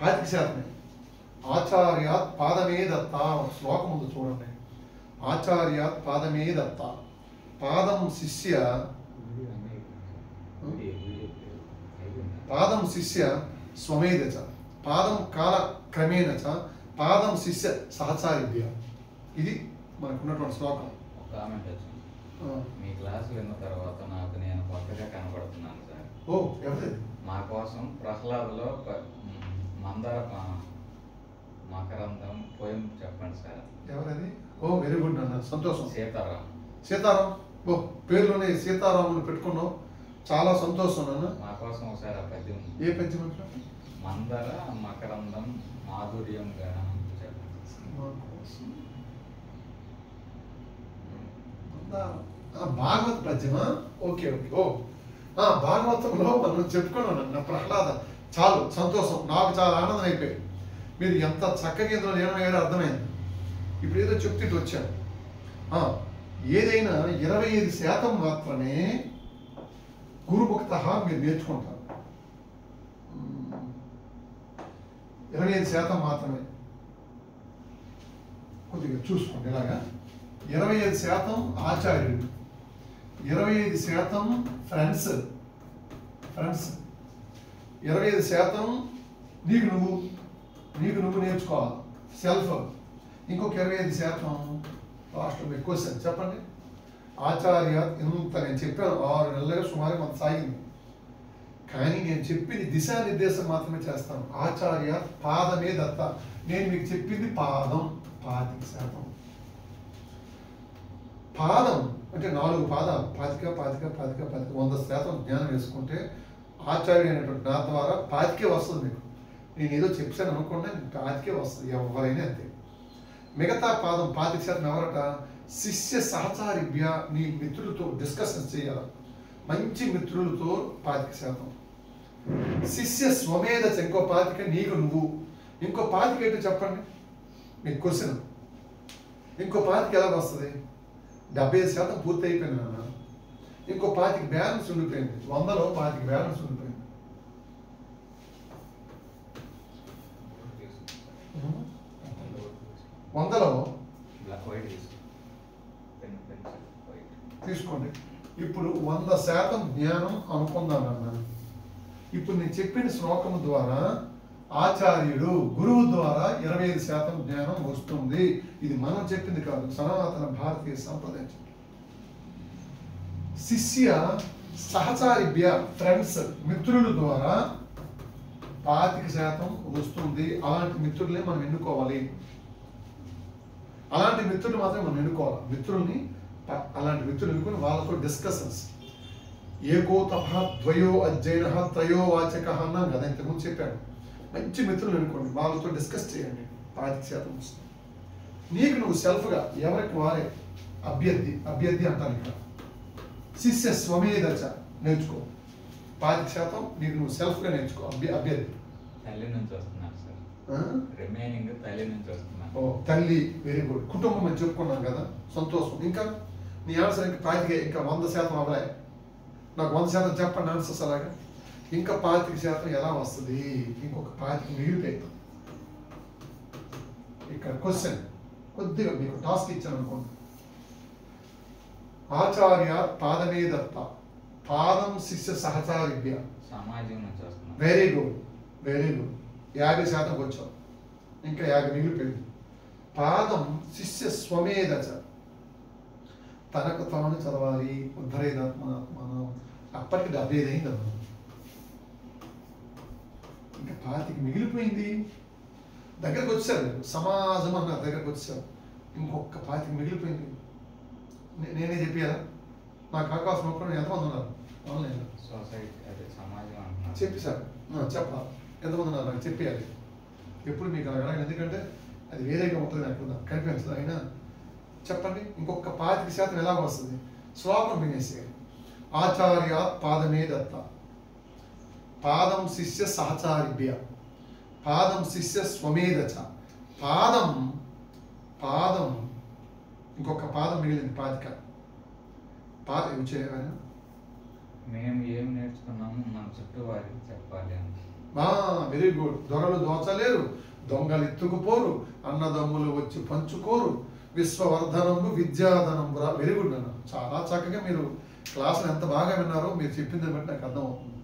5%. ఆచార్యాత్ పాదమే దత్త. శ్లోకం ఉంది చూడండి. ఆచార్యాత్ పాదమే దత్త. పాదం శిష్య పాదం శిష్య స్వమేధ పాదం కాల క్రమేణ పాదం శిష్య సహచారిభ్య. ఇది మనకున్నటువంటి శ్లోకం. ఒక కామెంట్ వచ్చింది. మీ క్లాస్ విన్న తర్వాత నాకు నేను కొత్తగా కనబడుతున్నాను సార్. ఓ ఎవరిది? మా కోసం ప్రహ్లాదులో మందార మకరందం పోయం చెప్పండి సార్. ఎవరది? ఓ వెరీ గుడ్ అన్న, సంతోషం. సీతారాం. సీతారాం. ఓ పేరులోనే సీతారాముని పెట్టుకున్నావు, చాలా సంతోషం నాన్న. మా కోసం ఒకసారి ఆ పద్యం. ఏ పద్యం అంటే? మందర మకరందం మాధుర్యం గానం చెప్పండి. భాగవత పద్యమా? Okay okay. ఓ భాగవతంలో మనం చెప్పుకున్నాను నా ప్రహ్లాద. చాలు సంతోషం, నాకు చాలా ఆనందం అయిపోయింది. మీరు ఎంత చక్కగా ఇందులో లీనమయ్యారో అర్థమైంది. ఇప్పుడు ఏదో చెప్తే వచ్చాను. ఏదైనా 25% మాత్రమే గురుముక్త మీరు నేర్చుకుంటారు. 25% మాత్రమే. కొద్దిగా చూసుకోండి ఇలాగా. 25% ఆచార్యుడు, 25% ఫ్రెండ్స్ 25% నీకు నువ్వు నేర్చుకోవాలి, సెల్ఫ్. ఇంకొక 25% లాస్ట్ క్వశ్చన్ చెప్పండి. ఆచార్య ఇంత నేను చెప్పాను, 6 నెలలుగా సుమారు కొంత సాగింది. కానీ నేను చెప్పింది దిశానిర్దేశం మాత్రమే చేస్తాను. ఆచార్య పాదమే దత్త. నేను మీకు చెప్పింది పాదం 25%. పాదం అంటే 4 పాదాలు, 25 100% జ్ఞానం వేసుకుంటే ఆచార్య అనేటువంటి నా ద్వారా 25 వస్తుంది మీకు. నేను ఏదో చెప్పాను అనుకోండి, 25 వస్తుంది ఎవరైనా అంతే. మిగతా పాదం 25% ఎవరట? శిష్య సహచారిభ్య, నీ మిత్రులతో డిస్కషన్ చేయాలి. మంచి మిత్రులతో 25%. శిష్య స్వమేధ ఇంకో 25 నీకు నువ్వు. ఇంకో 25 ఏంటో చెప్పండి మీకు క్వశ్చన్. ఇంకో 25 ఎలా వస్తుంది? 70% పూర్తి అయిపోయింది నాన్న. ఇంకో 25 బ్యాలెన్స్ ఉండిపోయింది. 100లో 25 బ్యాలెన్స్ ఉండిపోయింది. వందలో తీసుకోండి. ఇప్పుడు 100% జ్ఞానం అనుకుందాం అన్న. ఇప్పుడు నేను చెప్పిన శ్లోకం ద్వారా ఆచార్యుడు గురువు ద్వారా 25% జ్ఞానం వస్తుంది. ఇది మనం చెప్పింది కాదు, సనాతన భారతీయ సంప్రదాయం. శిష్య సహచారిభ్య ఫ్రెండ్స్ మిత్రుల ద్వారా 25% వస్తుంది. అలాంటి మిత్రులనే మనం ఎన్నుకోవాలి. అలాంటి మిత్రులు మాత్రమే మనం ఎన్నుకోవాలి. మిత్రుల్ని అలాంటి మిత్రులు ఎన్నుకొని వాళ్ళతో డిస్కషన్స్. ఏకో తప ద్వయో అధ్యయన త్రయో వాచక అన్నాను కదా, ఇంతకుముందు చెప్పాను. మంచి మిత్రులు ఎన్నుకోండి, వాళ్ళతో డిస్కస్ చేయండి. 25% వస్తుంది. నీకు నువ్వు సెల్ఫ్గా ఎవరికి వారే అభ్యర్థి అంటాను ఇక్కడ. శిష్య స్వమేధ నేర్చుకో. 25% నీకు నువ్వు సెల్ఫ్గా నేర్చుకో. అభ్యర్థి తల్లి నుంచి వస్తున్నారు సార్. రిమైనింగ్ తల్లి నుంచి వస్తున్నారు. ఓ తల్లి, వెరీ గుడ్. కుటుంబం అని చెప్పుకున్నాం కదా, సంతోషం. ఇంకా నీ ఆన్సర్ ఇంకా 25, ఇంకా 100% అవ్వలే. నాకు 100% చెప్పండి ఆన్సర్స్. అలాగా ఇంకా 25% ఎలా వస్తుంది? ఇంకొక 25 మిగిలిపోయి. ఇక్కడ క్వశ్చన్ కొద్దిగా మీకు టాస్క్ ఇచ్చాను అనుకోండి. ఆచార్య పాదమే దత్త, పాదం శిష్య సహచారిభ్య. సమాజం నుంచి వస్తున్నారు. Very good, very good. 50% వచ్చావు, ఇంకా 50 మిగిలిపోయింది. పాదం శిష్య స్వమేధ, తనకు తాను చదవాలి. ఉద్ధరేదాత్మనాత్మనం. అప్పటికి 75 అయింది అన్న. ఇంకా 25 మిగిలిపోయింది. దగ్గరకు వచ్చారు, సమాజం అన్న దగ్గరకు వచ్చారు. ఇంకొక 25 మిగిలిపోయింది. నేనే చెప్పారా? నాకు అవకాశం ఒక్కడు ఎంతమంది ఉన్నారు ఆన్లైన్లో? సొసైటీ అదే సమాజం అంటున్నారు. చెప్పి సార్ చెప్పాలి. ఎంతమంది ఉన్నారు నాకు చెప్పేయాలి. ఎప్పుడు మీకు అడగడం, ఎందుకంటే అది వేరేగా ఉంటుంది, నాకు కనిపించదు. అయినా చెప్పండి. ఇంకొక 25% ఎలాగ వస్తుంది? శ్లోకం వినేసేయాలి. ఆచార్య పాదమే దత్త, పాదం శిష్య సహచారిభ్య, పాదం శిష్య స్వమేధ. పాదం ఇంకొక పాదం మిగిలింది. 25 మేము ఏం నేర్చుకున్నాము మన చుట్టూ వారికి చెప్పాలి అని. Very good. దొరలు దోచలేరు, దొంగలు ఎత్తుకుపోరు, అన్నదమ్ములు వచ్చి పంచుకోరు, విశ్వవర్ధనంబు విద్యాధనంబు. వెరీ గుడ్ అన్న. చాలా చక్కగా మీరు క్లాసులు ఎంత బాగా విన్నారో మీరు చెప్పిందని బట్టి నాకు అర్థమవుతుంది.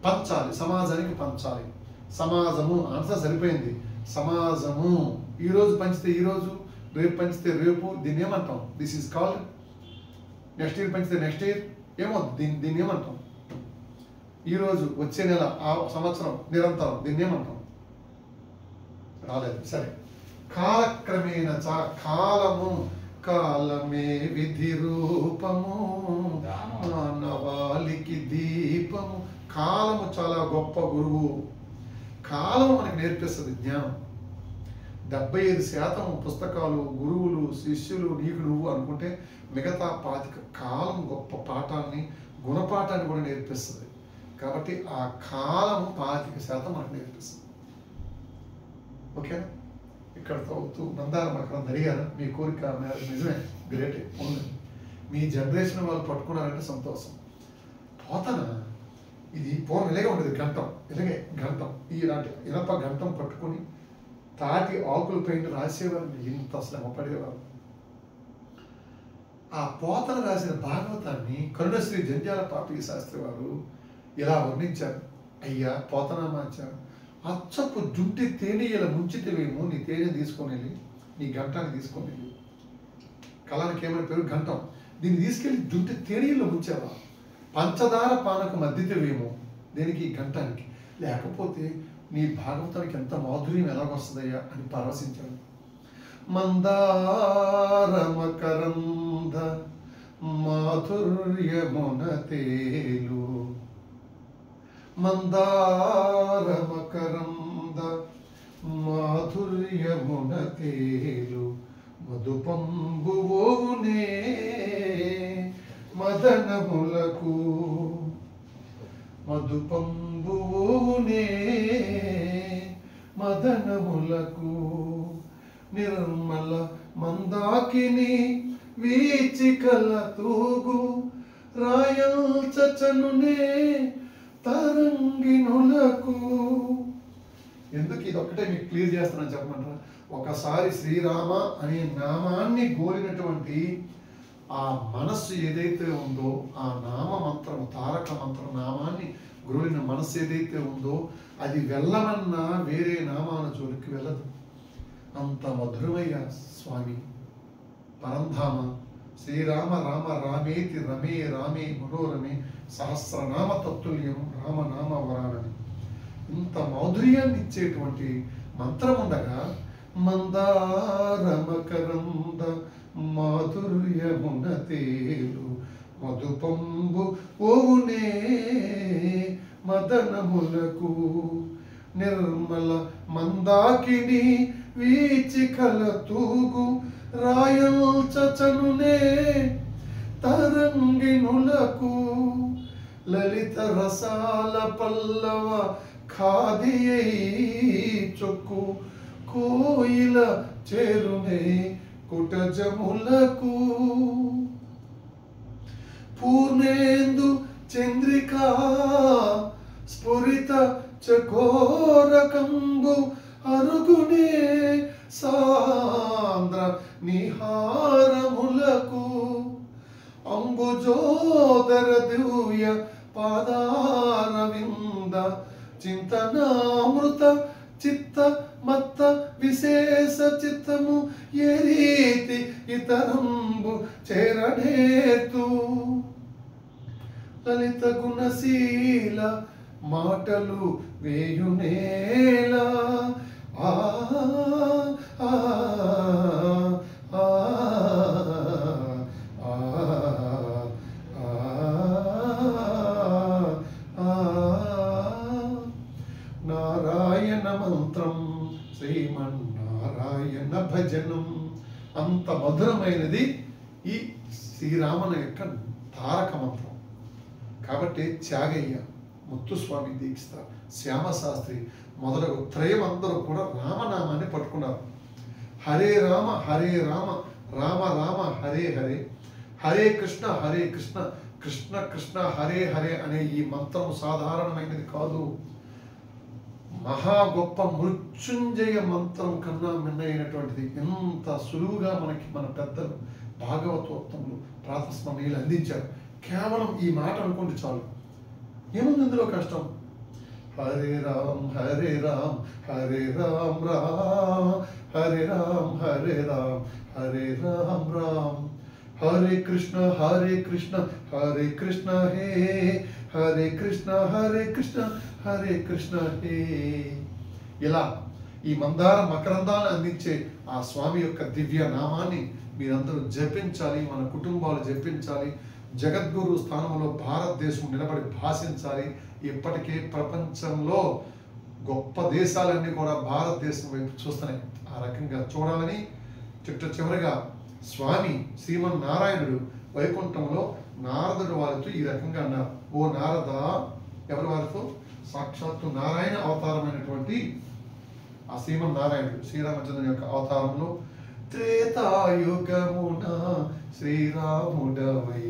పంచాలి, సమాజానికి పంచాలి. సమాజము ఆన్సర్ సరిపోయింది. సమాజము ఈరోజు పంచితే ఈరోజు, రేపు పంచితే రేపు, దీన్ని ఏమంటాం? This is called. Next year పంచితే నెక్స్ట్ ఇయర్ ఏమో దీన్ని ఏమంటాం? ఈరోజు, వచ్చే నెల, ఆ సంవత్సరం, నిరంతరం, దీన్ని ఏమంటాం? రాలేదు. సరే. కాలక్రమేణ కాలము, కాలమే విధి రూపము, మానవాళికి దీపము. కాలము చాలా గొప్ప గురువు. కాలం మనకి నేర్పిస్తుంది జ్ఞానం. 75% పుస్తకాలు, గురువులు, శిష్యులు, నీకు నువ్వు అనుకుంటే మిగతా 25 కాలం గొప్ప పాఠాన్ని, గుణపాఠాన్ని కూడా నేర్పిస్తుంది. కాబట్టి ఆ కాలం 25% మనకు నేర్పిస్తుంది. ఓకేనా? ఇక్కడతో మందార మకరం జరిగారు. మీ కోరిక నిజమే, గ్రేటే, ఉంది. మీ జనరేషన్ వాళ్ళు పట్టుకున్నారంటే సంతోషం. పోతన ఇది పూర్వం ఇలాగే ఉండేది. గంటం, ఇలాగే గంటం, ఇలాంటి ఇనప గంటం పట్టుకొని తాటి ఆకుల పైన రాసేవారు. ఇంత శ్రమ పడేవారు. ఆ పోతన రాసిన భాగవతాన్ని కరుణశ్రీ జంధ్యాల పాపయ్య శాస్త్రి వారు ఇలా వర్ణించారు. అయ్యా పోతనామాచారు, అచ్చపు జుంటి తేనీయల ముంచితేవేమో, నీ తేనె తీసుకొని వెళ్ళి, నీ గంటాన్ని తీసుకొని వెళ్ళి, కళానికి ఏమైనా పేరు గంటం, దీన్ని తీసుకెళ్ళి జుంటి తేనీయల్లో ముంచావా, పంచదార పానకం అద్దితేవేమో, దేనికి? గంటానికి. లేకపోతే నీ భాగవతానికి ఎంత మాధుర్యం ఎలాగొస్తుందయ్యా అని పరవశించాడు. మందార మకరంద మాధుర్యమున తేలు, మందార మకరంద మాధుర్యమున తేలు, మధుపంబువోనే మదనములకు, మధుపంబువోనే మదనములకు, నిర్మల మందాకిని వీచికల తూగు, రాయల్చనునే తరంగిణులకు. ఎందుకు ఇది ఒక్కటే మీకు క్లియర్ చేస్తానని చెప్పమంటారా? ఒకసారి శ్రీరామ అనే నామాన్ని గోరినటువంటి ఆ మనస్సు ఏదైతే ఉందో, ఆ నామ మంత్రం, తారక మంత్ర నామాన్ని గురువిన మనస్సు ఏదైతే ఉందో, అది వెళ్ళమన్నా వేరే నామాల జోలికి వెళ్ళదు. అంత మధురమయ్య స్వామి పరంధామ. శ్రీరామ రామ రామేతి రమే రామే మనోరమే, సహస్రనామ తత్తుల్యం రామనామ వరాలని. ఇంత మాధుర్యాన్ని ఇచ్చేటువంటి మంత్రం ఉండగా, మందార మకరంద మాధుర్యమున తేలు, మధుపంబు ఓవునే మదనములకు, నిర్మల మందాకిని వీచికల తూగు, రాయల్చనునే తరంగిణులకు, లలిత రసాల పల్లవ ఖాదియై చొక్కు, కోయిల చేరునే కుటజములకు, పూర్ణేందు చంద్రికా స్ఫురిత చకోరకంబు, అరుగునే సాంద్ర నిహారములకు, అంబుజోదర దివ్య పాదారవింద, చింతనామృత చిత్త మత్త విశేష చిత్తము, ఏ రీతి ఇతరంబు చేరనేతు, లలిత గుణశీల మాటలు వేయునేలా, ఆ ఆ ఆ నారాయణ మంత్రం, శ్రీమన్నారాయణ భజనం. అంత మధురమైనది ఈ శ్రీరామన యొక్క తారక మంత్రం. కాబట్టి త్యాగయ్య, ముత్తుస్వామి దీక్షిత, శ్యామశాస్త్రి మొదలగు త్రయం అందరూ కూడా రామనామాన్ని పట్టుకున్నారు. హరే రామ హరే రామ రామ రామ హరే హరే, హరే కృష్ణ కృష్ణ కృష్ణ హరే హరే అనే ఈ మంత్రం సాధారణమైనది కాదు. మహా గొప్ప మృత్యుంజయ మంత్రం కన్నా మిన్నైనటువంటిది. ఎంత సులువుగా మనకి మన పెద్దలు భాగవతోత్తములు ప్రాతస్మరణీయులు అందించారు. కేవలం ఈ మాట అనుకోండి చాలు. ఏముంది ఇందులో కష్టం? హరే రామ్ హరే రామ్ హరే రామ్ రామ్ హరే రామ్ హరే రామ్ హరే రామ్ రామ్ హరే కృష్ణ హరే కృష్ణ హరే కృష్ణ హే హరే కృష్ణ హరే కృష్ణ హరే కృష్ణ హే. ఇలా ఈ మందార మకరందాన్ని అందించే ఆ స్వామి యొక్క దివ్య నామాన్ని మీరందరూ జపించాలి, మన కుటుంబాలు జపించాలి. జగద్గురు స్థానంలో భారతదేశం నిలబడి భాషించాలి. ఇప్పటికే ప్రపంచంలో గొప్ప దేశాలన్నీ కూడా భారతదేశం వైపు చూస్తున్నాయి. ఆ రకంగా చూడాలని చివరిగా స్వామి శ్రీమన్నారాయణుడు వైకుంఠంలో నారదుడు వారితో ఈ రకంగా అన్నారు. ఓ నారద, ఎవరి వారితో? సాక్షాత్తు నారాయణ అవతారమైనటువంటి ఆ శ్రీమన్నారాయణుడు శ్రీరామచంద్రుని యొక్క అవతారంలో, త్రేతాయుగమున శ్రీరాముడవై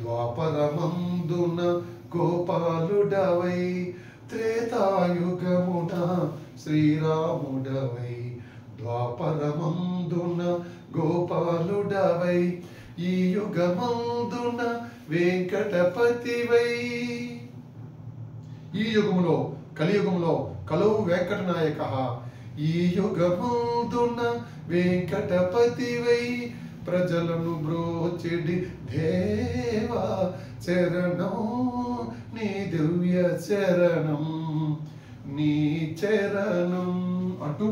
ద్వాపరమందున గోపాలుడవై, త్రేతాయుగమున శ్రీరాముడవై ద్వాపరమందున గోపాలుడవై, ఈ యుగమందున వెంకటపతివై. ఈ యుగములో కలియుగములో కలువు వెంకటనాయక, ఈ యుగమందున వెంకటపతివై, ప్రజలను బ్రోచెడి దేవా చరణం, నీ దివ్య చరణం, నీ చరణం అంటూ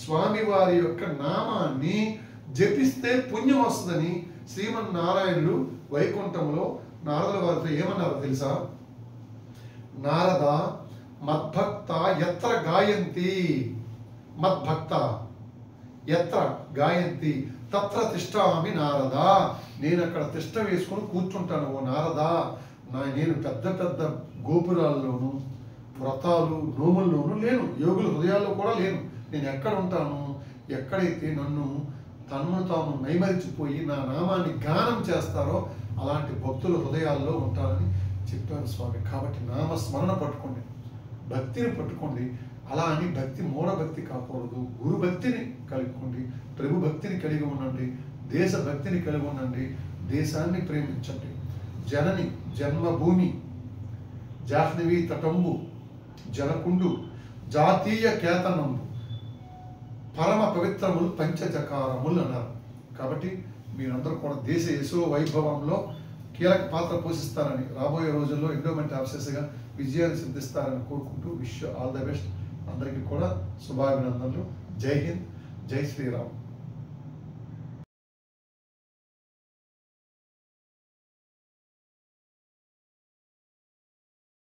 స్వామివారి యొక్క నామాన్ని జపిస్తే పుణ్యం వస్తుందని శ్రీమన్నారాయణుడు వైకుంఠంలో నారదుల వారితో ఏమన్నారో తెలుసా? నారద, మద్భక్త ఎత్ర గాయంతి, మద్భక్త ఎత్ర గాయంతి తత్ర తిష్టామి నారద. నేను అక్కడ తిష్ట వేసుకొని కూర్చుంటాను ఓ నారద. నేను పెద్ద పెద్ద గోపురాల్లోనూ వ్రతాలు నోముల్లోనూ లేను, యోగుల హృదయాల్లో కూడా లేను. నేను ఎక్కడ ఉంటాను? ఎక్కడైతే నన్ను తన్ను తాను నైమరిచిపోయి నా నామాన్ని గానం చేస్తారో అలాంటి భక్తుల హృదయాల్లో ఉంటారని చెప్పారు స్వామి. కాబట్టి నామస్మరణ పట్టుకోండి, భక్తిని పట్టుకోండి. అలా అని భక్తి మూఢభక్తి కాకూడదు. గురు భక్తిని కలుపుకోండి, ప్రభు భక్తిని కలిగి ఉండండి, దేశ భక్తిని కలిగి ఉండండి, దేశాన్ని ప్రేమించండి. జనని జన్మభూమి జాహ్నవి తటంబు జనకుండు జాతీయ కేతనంబు పరమ పవిత్రములు పంచజకారములు అన్నారు. కాబట్టి మీరందరూ కూడా దేశ యశో వైభవంలో కీలక పాత్ర పోషిస్తారని, రాబోయే రోజుల్లో ఎండోమెంట్ ఆఫీసర్స్గా విజయాన్ని సిద్ధిస్తారని కోరుకుంటూ విష్ ఆల్ ద బెస్ట్. అందరికీ కూడా శుభాభినందనలు. జై హింద్, జై శ్రీరామ్.